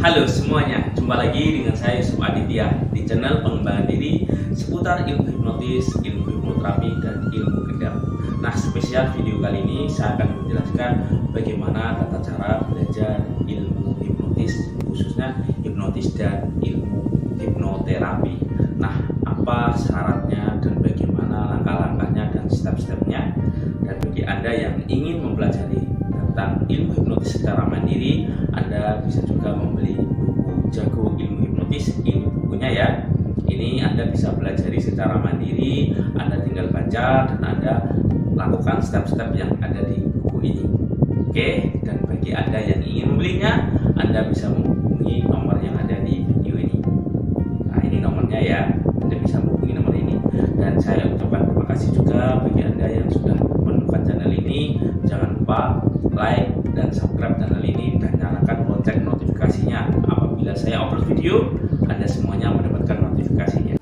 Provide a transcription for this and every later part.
Halo semuanya, jumpa lagi dengan saya Yusuf Aditya di channel pengembangan diri seputar ilmu hipnotis, ilmu hipnoterapi, dan ilmu kendam. Nah, spesial video kali ini saya akan menjelaskan bagaimana tata cara belajar ilmu hipnotis, khususnya hipnotis dan ilmu hipnoterapi. Nah, apa syaratnya dan bagaimana langkah-langkahnya dan step-stepnya. Dan bagi Anda yang ingin mempelajari tentang ilmu hipnotis secara mandiri, Anda bisa juga membeli buku Jago Ilmu Hipnotis. Ini bukunya ya. Ini Anda bisa pelajari secara mandiri, Anda tinggal baca dan Anda lakukan step-step yang ada di buku ini. Oke, dan bagi Anda yang ingin membelinya, Anda bisa menghubungi nomor yang ada di video ini. Nah, ini nomornya ya. Anda bisa menghubungi nomor ini. Dan saya ucapkan terima kasih juga bagi Anda yang sudah menemukan channel ini. Jangan lupa like dan subscribe channel ini dan nyalakan lonceng notifikasinya. Apabila saya upload video, Anda semuanya mendapatkan notifikasinya.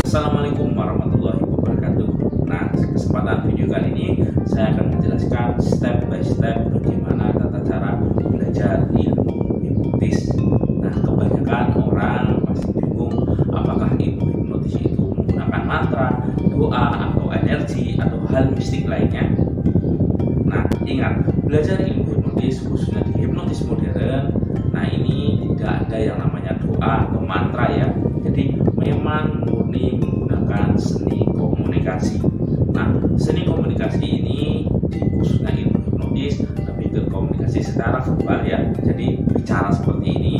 Assalamualaikum warahmatullahi wabarakatuh. Nah, kesempatan video kali ini saya akan menjelaskan step by step bagaimana tata cara belajar ilmu hipnotis. Nah, kebanyakan orang masih bingung apakah ilmu hipnotis itu menggunakan mantra, doa, atau energi, atau hal mistik lainnya. Nah, ingat, belajar ilmu hipnotis khususnya di hipnotis modern, nah ini tidak ada yang namanya doa atau mantra ya. Jadi memang murni menggunakan seni komunikasi. Nah, seni komunikasi ini di khususnya ilmu hipnotis lebih ke komunikasi secara verbal ya. Jadi bicara seperti ini.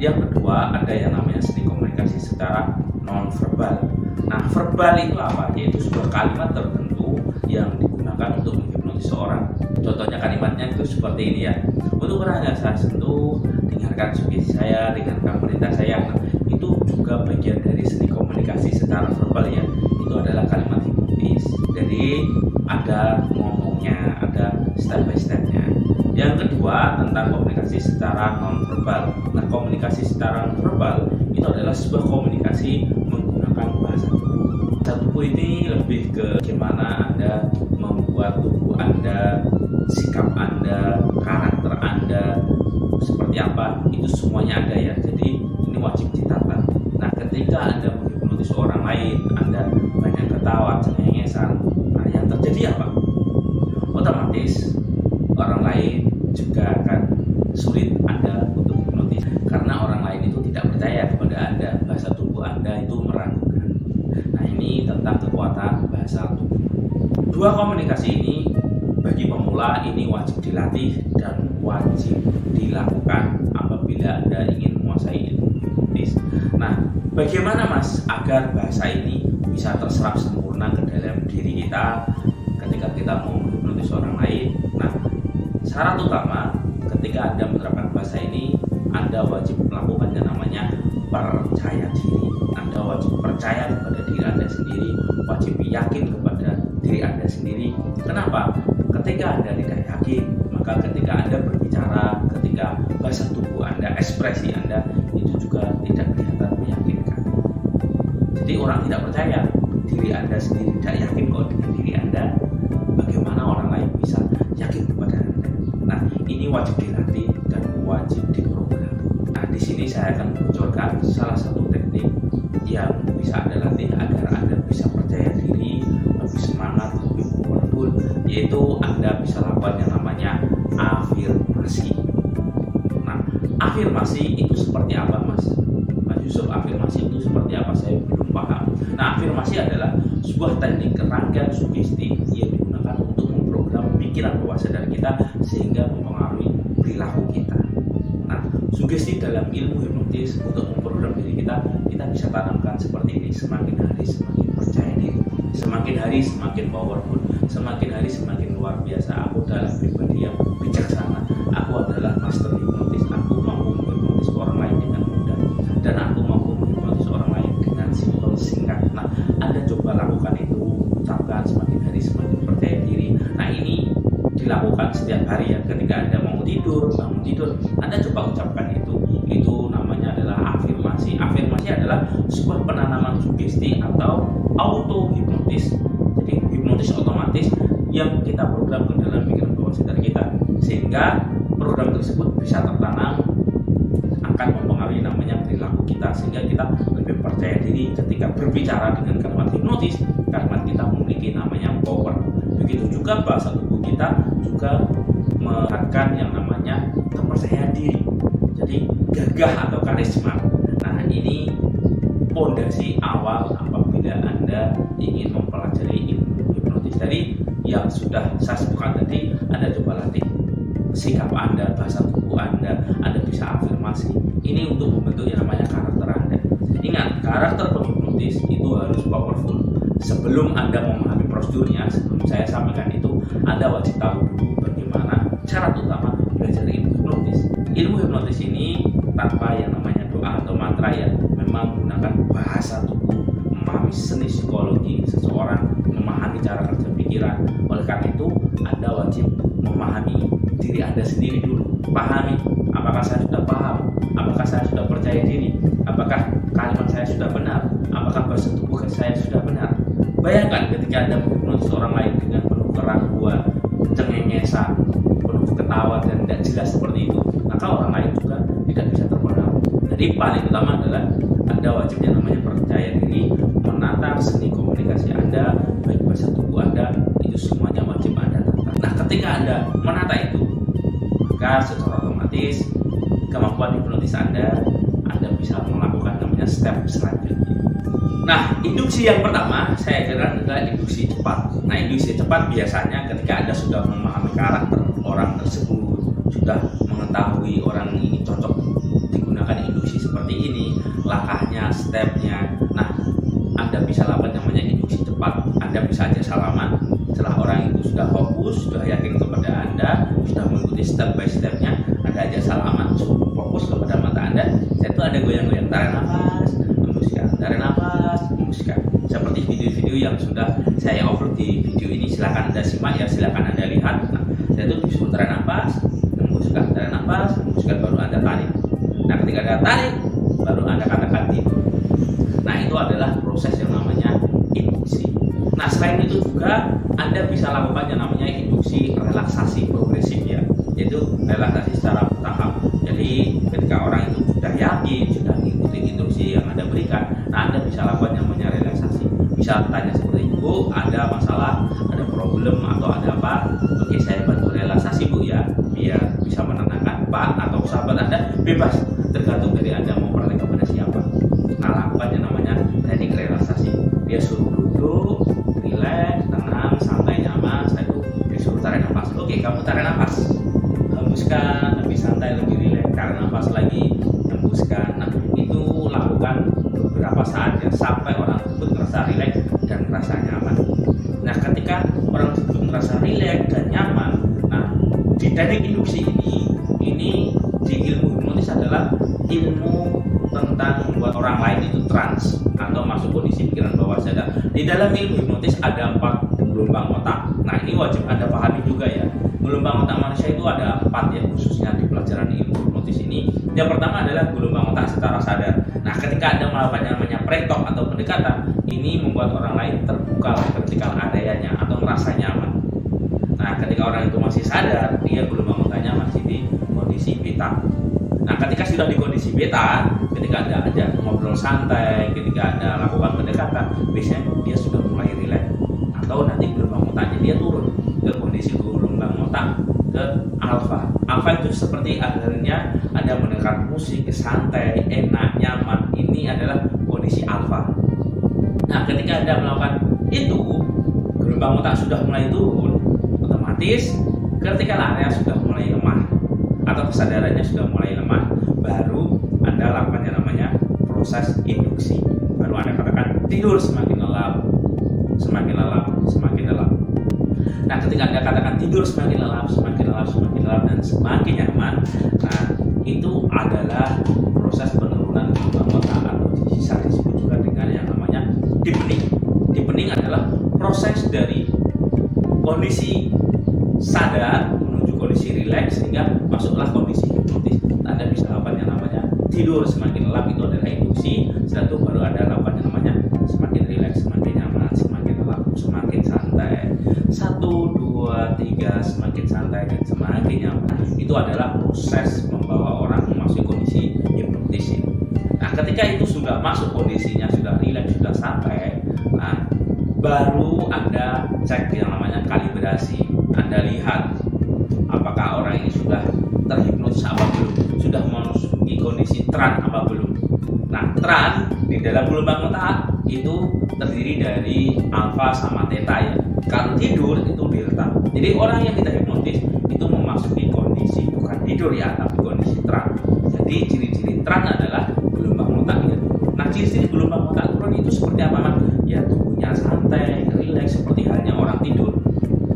Yang kedua, ada yang namanya seni komunikasi secara non verbal. Nah, verbal itu apa? Yaitu sebuah kalimat tertentu yang digunakan untuk menghipnotis seorang. Contohnya kalimatnya itu seperti ini ya. Untuk orang yang saya sentuh, dengarkan sugesti saya, dengarkan perintah saya. Nah, itu juga bagian dari seni komunikasi secara verbal ya. Itu adalah kalimat hipnotis. Jadi ada ngomongnya, ada step by stepnya. Yang kedua, tentang komunikasi secara non verbal. Nah, komunikasi secara non verbal itu adalah sebuah komunikasi menggunakan bahasa tubuh. Bahasa tubuh ini lebih ke gimana Anda membuat tubuh Anda, sikap Anda, karakter Anda seperti apa, itu semuanya ada ya. Jadi ini wajib ditata. Nah, ketika Anda menghipnotis orang lain, Anda banyak ketawa, cengengesan, nah yang terjadi apa? Otomatis orang lain juga akan sulit Anda untuk hipnotis karena orang lain itu tidak percaya kepada Anda, bahasa tubuh Anda itu meragukan. Nah, ini tentang kekuatan bahasa tubuh. Dua komunikasi ini bagi pemula ini wajib dilatih dan wajib dilakukan apabila Anda ingin menguasai ilmu hipnotis. Nah, bagaimana Mas agar bahasa ini bisa terserap sempurna ke dalam diri kita ketika kita mau menghipnotis orang lain? Nah, syarat utama ketika Anda menerapkan bahasa ini, Anda wajib melakukan yang namanya percaya diri. Anda wajib percaya kepada diri Anda sendiri, wajib yakin kepada diri Anda sendiri. Kenapa? Ketika Anda tidak yakin, maka ketika Anda berbicara, ketika bahasa tubuh Anda, ekspresi Anda itu juga tidak kelihatan meyakinkan. Jadi orang tidak percaya, diri Anda sendiri tidak yakin kok dengan diri Anda, bagaimana orang lain bisa yakin kepada Anda? Nah, ini wajib dilatih dan wajib diprogram. Nah, di sini saya akan bocorkan salah satu teknik yang bisa Anda latih agar Anda bisa percaya diri, lebih semangat, lebih powerful, yaitu Anda bisa lakukan yang namanya afirmasi. Nah, afirmasi itu seperti apa Mas Yusuf? Afirmasi itu seperti apa? Saya belum paham. Nah, afirmasi adalah sebuah teknik rangkaian sugesti yang digunakan untuk memprogram pikiran bawah sadar kita sehingga mempengaruhi perilaku kita. Nah, sugesti dalam ilmu hipnotis untuk memprogram diri kita bisa tanamkan seperti ini. Semakin hari semakin percaya diri, semakin hari semakin powerful, semakin hari semakin luar biasa. Aku adalah pribadi yang bijaksana, aku adalah master hipnotis, aku mampu menghipnotis orang lain dengan mudah, dan aku mampu menghipnotis orang lain dengan simpel, singkat. Nah, Anda coba lakukan itu, ucapkan semakin hari semakin percaya diri. Nah, ini dilakukan setiap hari ya. Ketika Anda mau tidur, bangun tidur, Anda coba ucapkan itu. adalah sebuah penanaman sugesti atau auto hipnotis. Jadi hipnotis otomatis yang kita program ke dalam pikiran bawah sadar kita, sehingga program tersebut bisa tertanam, akan mempengaruhi namanya perilaku kita, sehingga kita lebih percaya diri ketika berbicara dengan kalimat hipnotis. Kalimat kita memiliki namanya power. Begitu juga bahasa tubuh kita juga mengatakan yang namanya kepercayaan diri, jadi gagah atau karisma. Nah, ini pondasi awal apabila Anda ingin mempelajari ilmu hipnotis. Dari yang sudah saya sebutkan tadi, Anda coba latih sikap Anda, bahasa tubuh Anda bisa afirmasi. Ini untuk membentuk yang namanya karakter Anda. Ingat, karakter penghipnotis itu harus powerful. Sebelum Anda memahami prosedurnya, sebelum saya sampaikan itu, Anda wajib tahu dulu bagaimana syarat utama belajar ilmu hipnotis. Ilmu hipnotis ini tanpa yang namanya doa atau mantra ya, memang menggunakan bahasa tubuh, memahami seni psikologi seseorang, memahami cara kerja pikiran. Oleh karena itu, Anda wajib memahami diri Anda sendiri dulu. Pahami, apakah saya sudah paham, apakah saya sudah percaya diri, apakah kalimat saya sudah benar, apakah bahasa tubuh saya sudah benar. Bayangkan ketika Anda menghipnotis orang lain dengan penuh keraguan, cengengesan, penuh ketawa dan tidak jelas seperti itu, maka orang lain juga tidak bisa terpengaruh. Jadi paling utama adalah Anda wajib yang namanya percaya diri, menata seni komunikasi Anda, baik bahasa tubuh Anda, itu semuanya wajib Anda tata. Nah, ketika Anda menata itu, maka secara otomatis kemampuan hipnotis Anda bisa melakukan namanya step selanjutnya. Nah, induksi yang pertama saya kira adalah induksi cepat. Nah, induksi cepat biasanya ketika Anda sudah memahami karakter orang tersebut, sudah mengetahui orang ini cocok digunakan induksi seperti ini, langkahnya, stepnya. Nah, Anda bisa lakukan namanya induksi cepat. Anda bisa aja salaman. Setelah orang itu sudah fokus, sudah yakin kepada Anda, sudah mengikuti step by stepnya, Anda aja salaman, fokus kepada mata Anda. Itu ada goyang-goyang, tarik nafas, hembuskan, tarik nafas, hembuskan. Seperti video-video yang sudah saya upload di video ini, silakan Anda simak ya, silakan Anda lihat. Nah, saya itu disuruh tarik nafas, hembuskan, tarik nafas, hembuskan, baru Anda tarik. Nah, ketika Anda tarik, baru Anda katakan tidur. Nah, itu adalah proses yang namanya induksi. Nah, selain itu juga Anda bisa lakukan yang namanya induksi relaksasi progresif ya, yaitu relaksasi secara bertahap. Jadi ketika orang itu sudah yakin, sudah mengikuti instruksi yang Anda berikan, nah Anda bisa lakukan yang namanya relaksasi. Bisa tanya seperti, Bu, ada masalah, ada problem atau ada apa? Oke, saya bantu relaksasi Bu ya, biar bisa menenangkan. Pak atau sahabat Anda bebas, tergantung dari Anda mau bertanya kepada siapa. Nah, lakukan yang namanya teknik relaksasi. Dia suruh duduk, rileks, tenang, santai, nyaman. Saya itu disuruh tarik nafas. Oke, kamu tarik nafas, hembuskan, lebih santai, lebih rileks. Tarik nafas lagi, hembuskan. Nah, itu lakukan beberapa saat ya, sampai orang tersebut merasa rileks dan merasa nyaman. Nah, ketika orang tersebut merasa rileks dan nyaman, nah di teknik induksi ini di ilmu hipnotis adalah ilmu tentang membuat orang lain itu trans atau masuk kondisi pikiran bawah sadar. Di dalam ilmu hipnotis ada 4 gelombang otak. Nah, ini wajib Anda pahami juga ya. Gelombang otak manusia itu ada 4 ya, khususnya di pelajaran ilmu hipnotis ini. Yang pertama adalah gelombang otak secara sadar. Nah, ketika Anda melakukan yang namanya pre-talk atau pendekatan, ini membuat orang lain terbuka vertikal areanya atau merasa nyaman. Nah, ketika orang itu masih sadar, dia gelombang otaknya masih di kondisi beta. Nah, ketika sudah di kondisi beta, ketika Anda ajak ngobrol santai, ketika Anda lakukan pendekatan, biasanya dia sudah mulai rileks. Atau nanti gelombang otaknya dia turun ke kondisi gelombang otak ke alfa. Alfa itu seperti akhirnya Anda mendengar musik, santai, enak, nyaman. Ini adalah kondisi alfa. Nah, ketika Anda melakukan itu, gelombang otak sudah mulai turun, otomatis ketika area sudah mulai lemah atau kesadarannya sudah mulai lemah, baru Anda lakukan yang namanya proses induksi. Baru Anda katakan tidur semakin lelap, semakin lelap, semakin lelap. Nah, ketika Anda katakan tidur semakin lelap, semakin lelap, semakin lelap, dan semakin nyaman, nah itu adalah proses penurunan gelombang otak atau bisa disebut juga dengan yang namanya deepening. Deepening adalah proses dari kondisi sadar menuju kondisi rileks sehingga masuklah kondisi hipnotis. Anda bisa lakukan yang namanya tidur semakin lelap itu adalah induksi. Setelah itu baru ada lakukan yang namanya semakin rileks, semakin nyaman, semakin lelap, semakin santai. 1, 2, 3 semakin santai dan semakin nyaman. Itu adalah proses membawa orang memasuki kondisi hipnotis. Nah, ketika itu sudah masuk kondisinya, sudah rileks, sudah santai, nah baru Anda cek yang namanya kalibrasi. Anda lihat apakah orang ini sudah terhipnotis apa belum, sudah memasuki kondisi trance apa belum. Nah, trance di dalam gelombang otak itu terdiri dari alfa sama theta ya. Kalau tidur itu delta. Jadi orang yang kita hipnotis itu memasuki kondisi bukan tidur ya, tapi kondisi trance. Jadi ciri-ciri trance adalah gelombang otaknya. Nah, ciri-ciri gelombang otak turun itu seperti apa, Mas? Ya, tubuhnya santai, rileks seperti halnya orang tidur.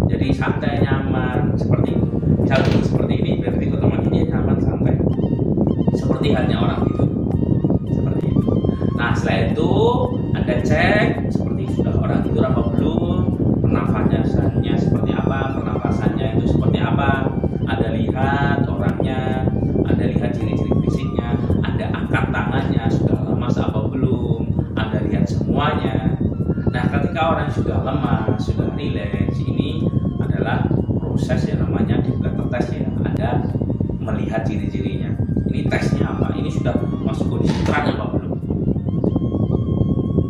Jadi santai, nyaman seperti itu. Misalnya seperti ini, berarti otomatis dia nyaman, santai. Seperti halnya orang tidur. Seperti itu. Nah, setelah itu Anda cek seperti sudah orang tidur apa belum, pernafasannya seperti apa, pernafasannya itu seperti apa. Anda lihat orangnya, Anda lihat ciri-ciri fisiknya, Anda angkat tangannya sudah lemas apa belum, Anda lihat semuanya. Nah, ketika orang sudah lemas, sudah rileks, ini adalah proses yang namanya dibuka tes ya. Anda melihat ciri-cirinya. Ini tesnya apa? Ini sudah masuk kondisi trance apa belum?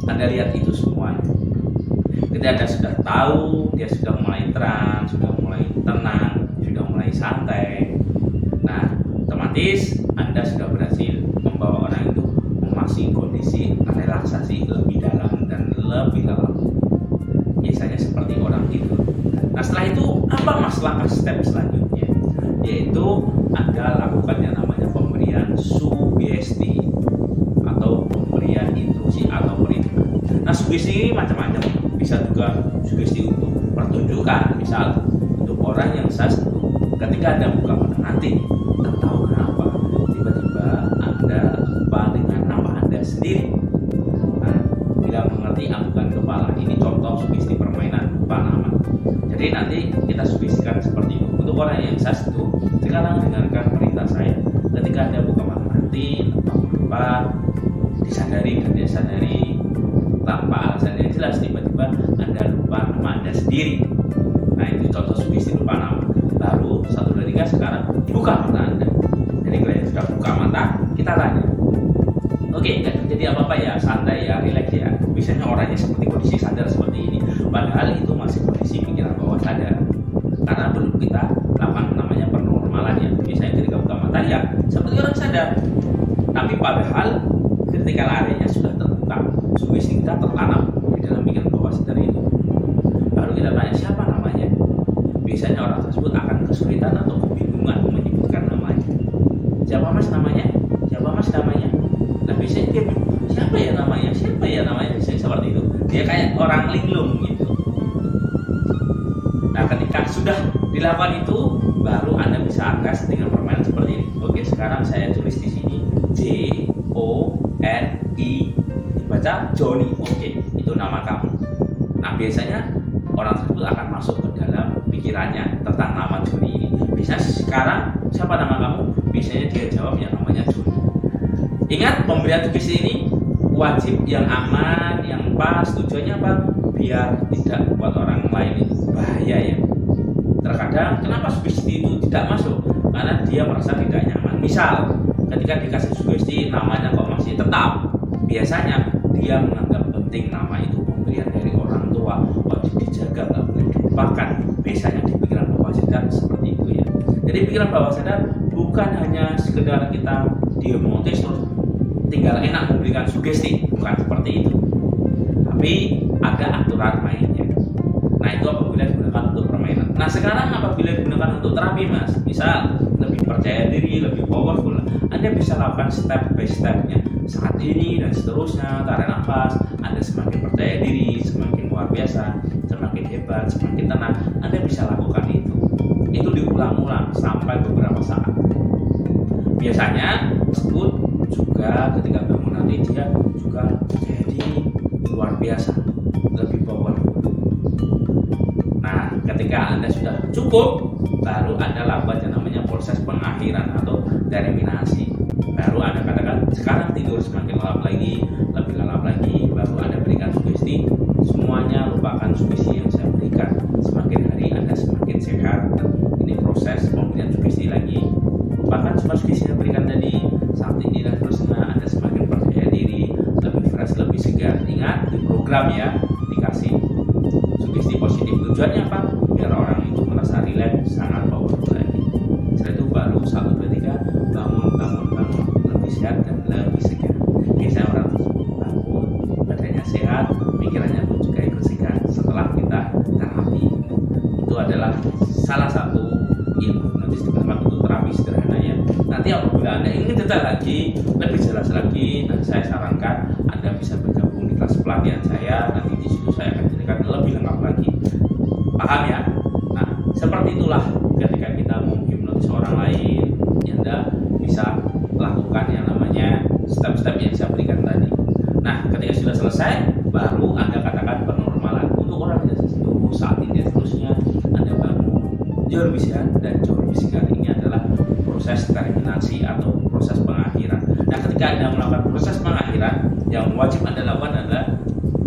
Anda lihat itu semuanya. Ketika Anda sudah tahu, dia sudah mulai trance, sudah mulai tenang, sudah mulai santai. Nah, otomatis Anda sudah berhasil membawa orang itu memasuki kondisi relaksasi lebih dalam dan lebih dalam. Biasanya seperti orang tidur. Nah, setelah itu apa Mas langkah step selanjutnya? Yaitu Anda lakukan yang namanya pemberian sugesti atau pemberian instruksi atau perintah. Nah, sugesti ini macam-macam. Bisa juga sugesti untuk pertunjukan, misal untuk orang yang saya sentuh. Ketika Anda buka mata nanti, tak tahu kenapa tiba-tiba Anda lupa dengan nama Anda sendiri. Nah, bila mengerti anggukan kepala, ini contoh sugesti permainan lupa nama. Jadi nanti kita sugestikan seperti itu. Untuk orang yang saya sentuh, sekarang dengarkan perintah saya. Ketika Anda buka mata nanti, tanpa disadari dan disadari tanpa alasan yang jelas, tiba-tiba Anda lupa nama Anda sendiri. Nah, itu contoh sugesti lupa nama. Baru 1, 2, 3 sekarang buka mata Anda. Jadi kalau sudah buka mata, kita tanya. Oke, nggak terjadi apa-apa ya, santai ya, rileks ya. Biasanya orangnya seperti kondisi sadar seperti ini. Padahal itu masih kondisi pikiran bawah sadar. Karena belum kita lakukan namanya pernormalan ya. Biasanya ketika buka mata ya seperti orang sadar. Tapi padahal ketika larinya sudah terbuka, sugesti kita tertanam di dalam pikiran bawah sadar itu. Baru kita tanya siapa namanya. Biasanya orang tersebut akan kesulitan atau kebingungan menyebutkan namanya. Siapa Mas namanya? Siapa Mas namanya? Nah, biasanya dia siapa ya namanya? Siapa ya namanya? Biasanya seperti itu. Dia kayak orang linglung gitu. Nah, ketika sudah dilakukan itu, baru Anda bisa akses dengan permainan seperti ini. Oke, sekarang saya tulis di sini Joni, dibaca Joni. Oke, itu nama kamu. Nah, biasanya orang tersebut akan masuk ke dalam pikirannya tentang nama Joni ini. Biasanya sekarang siapa nama kamu? Biasanya dia jawab yang namanya Joni. Ingat, pemberian sugesti ini wajib yang aman, yang pas. Tujuannya apa? Biar tidak membuat orang lain itu bahaya ya. Terkadang kenapa sugesti itu tidak masuk? Karena dia merasa tidak nyaman. Misal ketika dikasih sugesti namanya kok masih tetap, biasanya dia menganggap penting nama itu pemberian dari orang tua, wajib dijaga, nggak boleh dilupakan. Biasanya di pikiran bawah sadar seperti itu ya. Jadi pikiran bawah sadar bukan hanya sekedar kita dihipnotis terus tinggal enak memberikan sugesti, bukan seperti itu. Tapi ada aturan mainnya. Nah, itu apabila digunakan untuk permainan. Nah, sekarang apabila digunakan untuk terapi Mas, misal lebih percaya diri, lebih powerful, Anda bisa lakukan step by stepnya. Saat ini dan seterusnya, tarik nafas, Anda semakin percaya diri, semakin luar biasa, semakin hebat, semakin tenang. Anda bisa lakukan itu. Itu diulang-ulang sampai beberapa saat. Biasanya tersebut juga ketika bangun nanti dia juga jadi luar biasa, lebih powerful. Nah, ketika Anda sudah cukup, baru Anda lakukan yang namanya proses pengakhiran atau terminasi. Baru Anda katakan sekarang tidur semakin lelap lagi, lebih lelap lagi, baru Anda berikan sugesti. Semuanya lupakan sugesti yang saya berikan. Semakin hari Anda semakin sehat. Ini proses pemberian sugesti lagi. Lupakan semua sugesti yang berikan tadi. Saat ini dan terusnya Anda semakin percaya diri, lebih fresh, lebih segar. Ingat, di program ya, dikasih sugesti positif. Tujuannya apa? Biar orang itu merasa rileks, sangat powerful lagi. Setelah itu baru 1, 2, 3 bangun, lebih sehat dan lebih segar. Biasanya orang bangun, badannya sehat, pikirannya pun juga ikut segar setelah kita terapi. Itu adalah salah satu ilmu hipnotis dengan untuk terapi sederhana ya. Nanti apabila Anda ingin detail lagi, lebih jelas lagi, nah saya sarankan Anda bisa bergabung di kelas pelatihan saya. Nanti di situ saya akan jelaskan lebih lengkap lagi. Paham ya? Nah, seperti itulah ketika kita mau hipnotis orang lain, Anda bisa lakukan yang namanya step-step yang saya berikan tadi. Nah, ketika sudah selesai, baru Anda katakan penormalan. Untuk orang yang tertentu saat ini terusnya Anda bangun jauh lebih sehat dan jauh lebih segar. Ini adalah proses terminasi atau proses pengakhiran. Nah, ketika Anda melakukan proses pengakhiran, yang wajib Anda lakukan adalah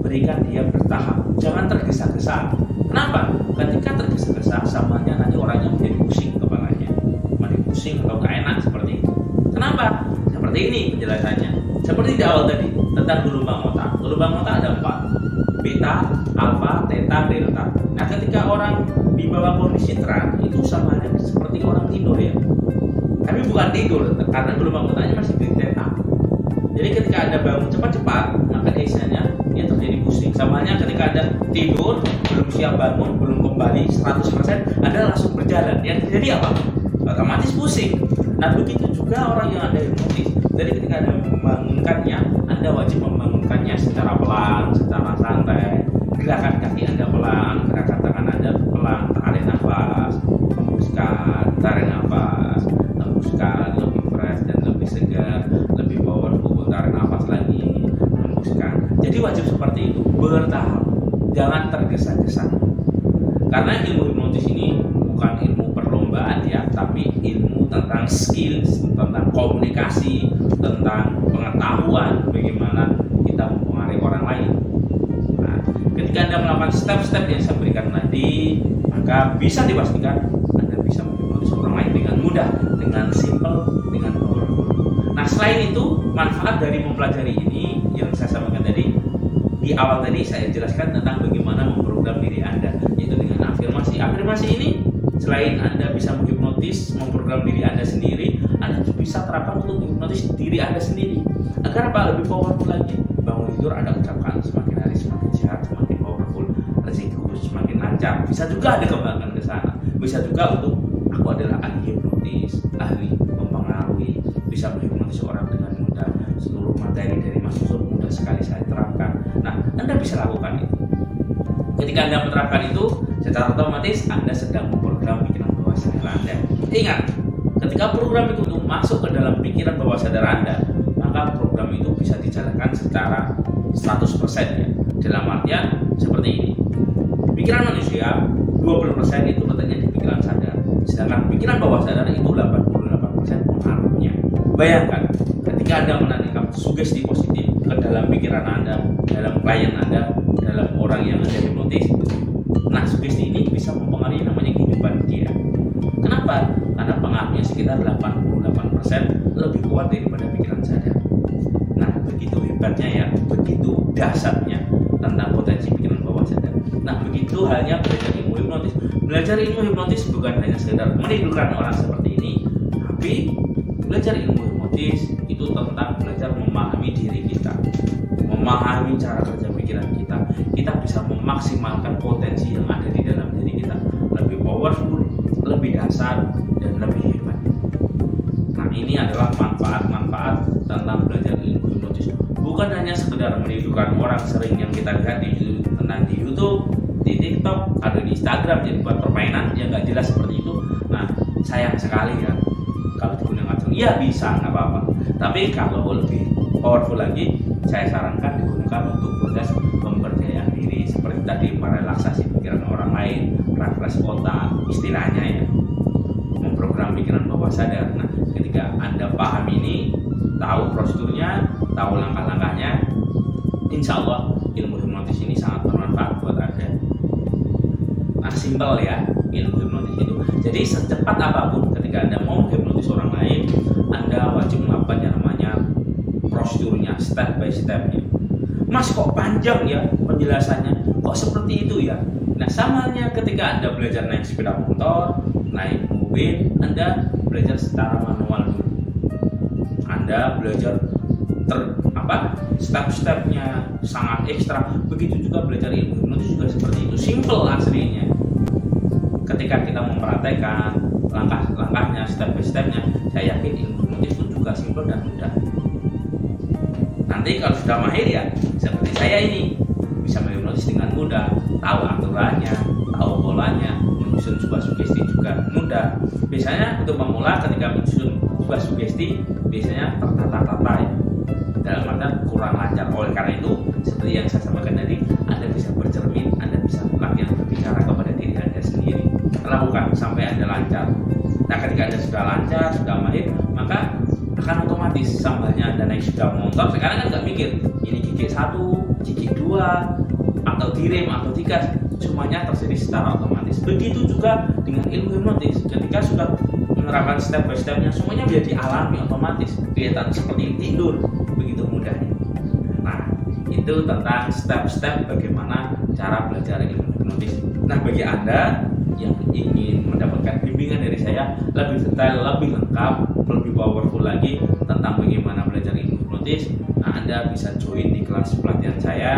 berikan dia bertahap. Jangan tergesa-gesa. Kenapa? Ketika tergesa-gesa, samanya nanti orangnya menjadi pusing kepalanya, menjadi pusing atau gak enak seperti itu. Kenapa? Seperti ini penjelasannya. Seperti di awal tadi tentang gelombang otak. Gelombang otak ada 4: beta, alfa, theta, delta. Nah, ketika orang di bawah kondisi trans itu samanya seperti orang tidur ya. Tapi bukan tidur, karena gelombang otaknya masih di theta. Jadi ketika Anda bangun cepat-cepat, maka biasanya dia terjadi pusing. Samanya ketika Anda tidur, belum siap bangun, belum kembali 100%, Anda langsung berjalan. Yang terjadi apa? Otomatis pusing. Nah, begitu juga orang yang Anda hipnotis. Jadi ketika Anda membangunkannya, Anda wajib membangunkannya secara pelan, secara santai. Gerakan kaki Anda pelan, gerakan tangan Anda pelan, tarik nafas, hembuskan, tarik nafas, hembuskan, lebih fresh dan lebih segar, lebih powerful, tarik nafas lagi, hembuskan. Jadi wajib seperti itu, bertahap, jangan tergesa-gesa. Karena ilmu hipnotis ini bukan ilmu perlombaan ya, tapi ilmu tentang skill, tentang komunikasi, tentang pengetahuan bagaimana kita mempengaruhi orang lain. Nah, ketika Anda melakukan step-step yang saya berikan tadi, maka bisa dipastikan Anda bisa menghipnotis orang lain dengan mudah, dengan simple, dengan powerful. Nah, selain itu, manfaat dari mempelajari ini yang saya sampaikan tadi, di awal tadi saya jelaskan tentang bagaimana memprogram diri Anda, yaitu dengan afirmasi. Afirmasi ini selain Anda bisa menghipnotis, memprogram diri Anda sendiri, Anda bisa terapkan untuk menghipnotis diri Anda sendiri. Agar apa? Lebih powerful lagi. Bangun tidur Anda ucapkan semakin hari semakin sehat, semakin powerful, rezeki semakin lancar. Bisa juga Anda kembangkan ke sana. Bisa juga untuk aku adalah ahli hipnotis, ahli mempengaruhi, bisa menghipnotis orang dengan mudah. Seluruh materi dari Mas Yusuf mudah sekali saya terapkan. Nah, Anda bisa lakukan itu. Ketika Anda menerapkan itu, secara otomatis Anda sedang memprogram pikiran bawah sadar Anda. Ingat, ketika program itu masuk ke dalam pikiran bawah sadar Anda, maka program itu bisa dijalankan secara 100% ya. Dalam artian seperti ini. Pikiran manusia 20% itu letaknya di pikiran sadar. Sedangkan pikiran bawah sadar itu 88% pengaruhnya. Bayangkan, ketika Anda menanamkan sugesti positif ke dalam pikiran Anda, dalam klien Anda, dalam orang yang Anda hipnotis, nah sugesti ini bisa mempengaruhi namanya kehidupan dia. Kenapa? Karena pengaruhnya sekitar 88% lebih kuat daripada pikiran sadar. Nah, begitu hebatnya ya, begitu dahsyatnya tentang potensi pikiran bawah sadar. Nah, begitu halnya belajar ilmu hipnotis. Belajar ilmu hipnotis bukan hanya sekedar menidurkan orang seperti ini, tapi belajar ilmu hipnotis itu tentang belajar memahami diri kita, memahami cara kerja pikiran kita. Kita bisa memaksimalkan potensi yang ada di dalam diri kita, lebih powerful, lebih dasar, dan lebih hebat. Nah, ini adalah manfaat-manfaat tentang belajar ilmu hipnotis. Bukan hanya sekedar menidurkan orang sering yang kita lihat di YouTube, di TikTok, atau di Instagram jadi buat permainan yang nggak jelas seperti itu. Nah, sayang sekali ya. Kalau digunakan ya bisa, nggak apa-apa. Tapi kalau lebih powerful lagi, saya sarankan digunakan untuk proses pemberdayaan diri, seperti tadi merelaksasi pikiran orang lain, refresh otak, istilahnya ya, memprogram pikiran bawah sadar. Nah, ketika Anda paham ini, tahu prosedurnya, tahu langkah-langkahnya, insya Allah ilmu hipnotis ini sangat bermanfaat buat Anda. Nah, simpel ya ilmu hipnotis itu. Jadi secepat apapun ketika Anda mau hipnotis orang lain, Anda wajib melakukan yang namanya prosedurnya, step by stepnya. Mas, kok panjang ya penjelasannya, kok seperti itu ya? Nah, samanya ketika Anda belajar naik sepeda motor, naik mobil, Anda belajar secara manual dulu. Anda belajar step-stepnya sangat ekstra. Begitu juga belajar ilmu hipnotis juga seperti itu, simple aslinya. Ketika kita mempraktekkan langkah-langkahnya, step by stepnya, saya yakin ilmu hipnotis itu juga simple dan mudah. Nanti kalau sudah mahir ya seperti saya ini, bisa menghipnotis dengan mudah, tahu aturannya, tahu polanya, menyusun sebuah sugesti juga mudah. Biasanya untuk pemula ketika menyusun sebuah sugesti biasanya tertata-tata ya, dalam artian kurang lancar. Oleh karena itu, seperti yang saya sampaikan tadi, Anda bisa bercermin, Anda bisa latihan berbicara kepada diri Anda sendiri. Lakukan sampai Anda lancar. Nah, ketika Anda sudah lancar, sudah mahir, maka akan otomatis sambalnya Anda naik sepeda motor. Sekarang kan nggak mikir ini gigi 1, gigi 2, atau direm atau digas, semuanya terjadi secara otomatis. Begitu juga dengan ilmu hipnotis, ketika sudah menerapkan step by stepnya, semuanya menjadi alami, otomatis kelihatan seperti tidur, begitu mudahnya. Nah, itu tentang step-step bagaimana cara belajar ilmu hipnotis. Nah, bagi Anda yang ingin mendapatkan bimbingan dari saya lebih detail, lebih lengkap, lebih powerful lagi tentang bagaimana belajar ilmu hipnotis, nah, Anda bisa join di kelas pelatihan saya.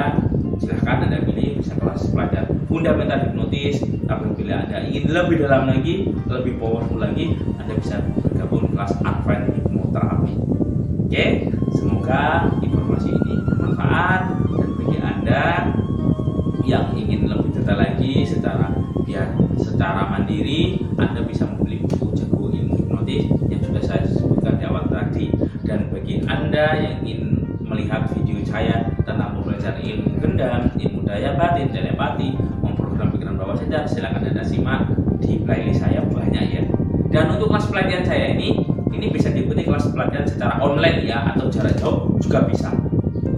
Silahkan Anda pilih, bisa kelas pelajar fundamental hipnotis. Tapi bila Anda ingin lebih dalam lagi, lebih powerful lagi, Anda bisa bergabung kelas advance hipnoterapi. Oke, semoga informasi ini bermanfaat, dan bagi Anda yang ingin lebih detail lagi secara mandiri, Anda bisa membeli buku Jago Ilmu Hipnotis yang sudah saya sebutkan di awal tadi. Dan bagi Anda yang ingin melihat video saya tentang belajar ilmu gendam, ilmu daya batin, telepati, memprogram pikiran bawah sadar, silakan Anda simak di playlist saya, banyak ya. Dan untuk kelas pelatihan saya ini bisa diikuti kelas pelatihan secara online ya, atau jarak jauh juga bisa.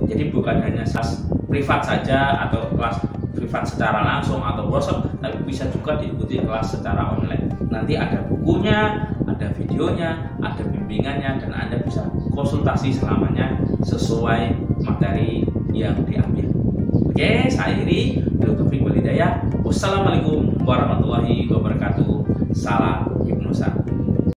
Jadi bukan hanya kelas privat saja atau kelas privat secara langsung atau workshop, tapi bisa juga diikuti kelas secara online. Nanti ada bukunya, ada videonya, ada bimbingannya, dan Anda bisa konsultasi selamanya sesuai materi yang diambil. Oke, saya akhiri. Wassalamualaikum warahmatullahi wabarakatuh. Salam hipnosa.